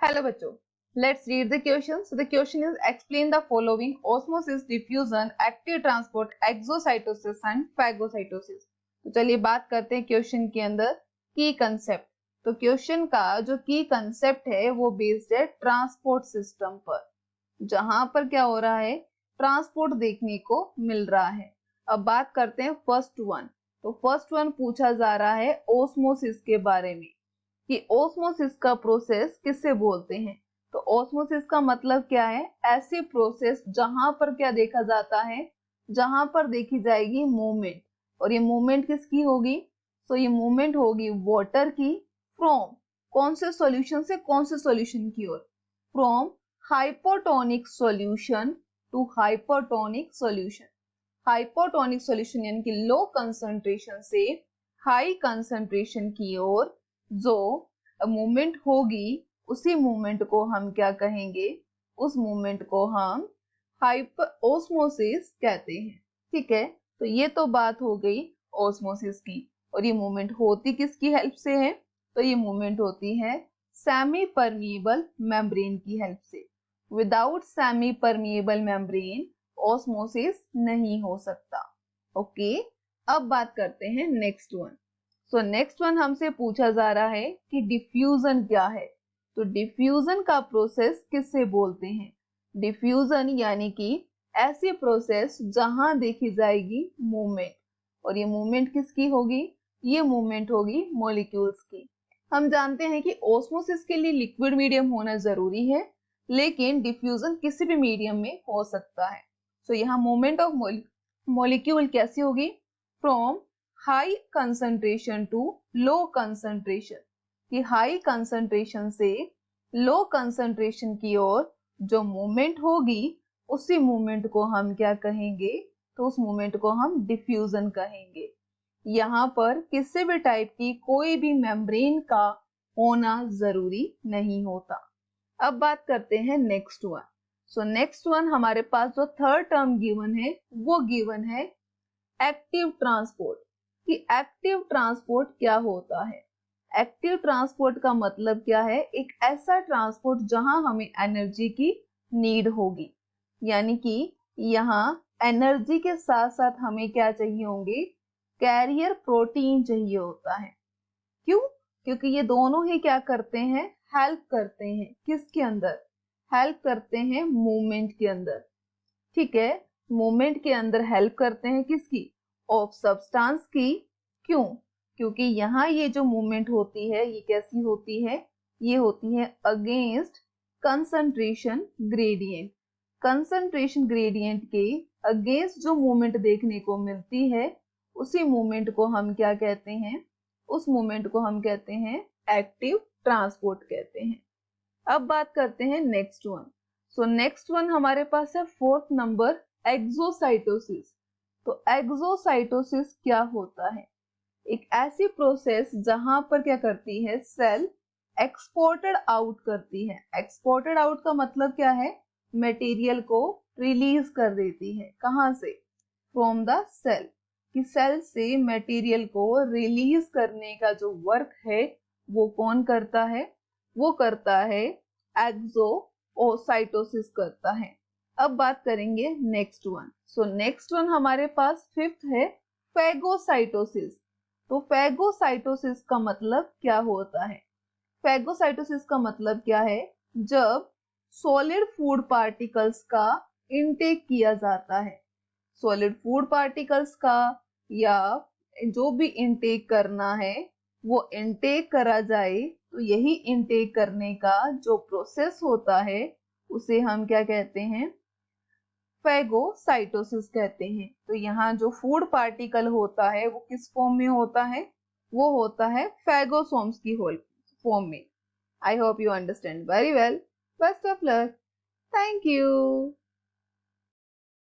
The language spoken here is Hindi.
Hello बच्चों, let's read the question. So the question is explain the following: osmosis, diffusion, active transport, exocytosis and phagocytosis. तो चलिए बात करते हैं क्वेश्चन के अंदर की कंसेप्ट। तो क्वेश्चन का जो की कंसेप्ट है वो बेस्ड है ट्रांसपोर्ट सिस्टम पर, जहां पर क्या हो रहा है, ट्रांसपोर्ट देखने को मिल रहा है। अब बात करते हैं फर्स्ट वन। तो फर्स्ट वन पूछा जा रहा है ओस्मोसिस के बारे में कि ओस्मोसिस का प्रोसेस किससे बोलते हैं। तो ओस्मोसिस का मतलब क्या है, ऐसी प्रोसेस जहां पर क्या देखा जाता है, जहां पर देखी जाएगी मूवमेंट। और ये मूवमेंट किसकी होगी? तो ये मूवमेंट होगी वाटर की फ्रॉम कौन से सॉल्यूशन से कौन से सॉल्यूशन की ओर, from hypotonic solution to hypertonic solution. Hypotonic solution यानी कि लो कंसंट्रेशन से हाई कंसंट्रेशन की ओर जो मूवमेंट होगी, उसी मूवमेंट को हम क्या कहेंगे? उस मूवमेंट को हम ओस्मोसिस कहते हैं। ठीक है, तो ये तो बात हो गई ओस्मोसिस की। और ये मूवमेंट होती किसकी हेल्प से है? तो ये मूवमेंट होती है सेमी परमिएबल मेम्ब्रेन की हेल्प से। Without semi permeable membrane osmosis नहीं हो सकता। ओके, अब बात करते हैं next one. So next one हमसे पूछा जा रहा है कि डिफ्यूजन क्या है। तो डिफ्यूजन का प्रोसेस किससे बोलते हैं? डिफ्यूजन यानी कि ऐसी प्रोसेस जहां देखी जाएगी मूवमेंट। और ये मूवमेंट किसकी होगी? ये मूवमेंट होगी मॉलिक्यूल्स की। हम जानते हैं कि ऑस्मोसिस के लिए लिक्विड मीडियम होना जरूरी है, लेकिन डिफ्यूजन किसी भी मीडियम में हो सकता है। सो यहाँ मूवमेंट ऑफ मॉलिक्यूल कैसी होगी? From high concentration to low concentration. कि हाई कंसंट्रेशन से लो कंसंट्रेशन की ओर जो मूवमेंट होगी, उसी मूवमेंट को हम क्या कहेंगे? तो उस मूवमेंट को हम डिफ्यूजन कहेंगे। यहाँ पर किसी भी टाइप की कोई भी मेम्ब्रेन का होना जरूरी नहीं होता। अब बात करते हैं next one. So next one हमारे पास जो थर्ड टर्म गिवन है वो गिवन है एक्टिव ट्रांसपोर्ट। कि एक्टिव ट्रांसपोर्ट क्या होता है? एक्टिव ट्रांसपोर्ट का मतलब क्या है? एक ऐसा ट्रांसपोर्ट जहां हमें एनर्जी की नीड होगी, यानी कि यहाँ एनर्जी के साथ साथ हमें क्या चाहिए होंगे? कैरियर प्रोटीन चाहिए होता है। क्यों? क्योंकि ये दोनों ही क्या करते हैं? हेल्प करते हैं किसके अंदर? हेल्प करते हैं मूवमेंट के अंदर। ठीक है, मूवमेंट के अंदर हेल्प करते हैं किसकी? ऑफ सब्सटेंस की। क्यों? क्योंकि यहाँ ये जो मूवमेंट होती है ये कैसी होती है? ये होती है against concentration gradient. Concentration gradient के अगेंस्ट जो मूवमेंट देखने को मिलती है, उसी मूवमेंट को हम क्या कहते हैं? उस मूवमेंट को हम कहते हैं एक्टिव ट्रांसपोर्ट कहते हैं। अब बात करते हैं next one. So next one हमारे पास है फोर्थ नंबर, एक्सोसाइटोसिस। तो एक्सोसाइटोसिस क्या होता है? एक ऐसी प्रोसेस जहां पर क्या करती है? सेल एक्सपोर्टेड आउट करती है। एक्सपोर्टेड आउट का मतलब क्या है? मटेरियल को रिलीज कर देती है। कहां से? From the cell. कि सेल से मटेरियल को रिलीज करने का जो वर्क है वो कौन करता है? वो करता है एक्सोसाइटोसिस करता है। अब बात करेंगे next one. So next one हमारे पास फिफ्थ है फैगोसाइटोसिस। तो फैगोसाइटोसिस का मतलब क्या होता है? फैगोसाइटोसिस का मतलब क्या है? जब सॉलिड फूड पार्टिकल्स का इनटेक किया जाता है। सॉलिड फूड पार्टिकल्स का या जो भी इनटेक करना है वो इनटेक करा जाए, तो यही इनटेक करने का जो प्रोसेस होता है उसे हम क्या कहते हैं? फैगोसाइटोसिस कहते हैं। तो यहाँ जो फूड पार्टिकल होता है वो किस फॉर्म में होता है? वो होता है फैगोसोम्स की होल फॉर्म में। I hope you understand very well. Best of luck. Thank you.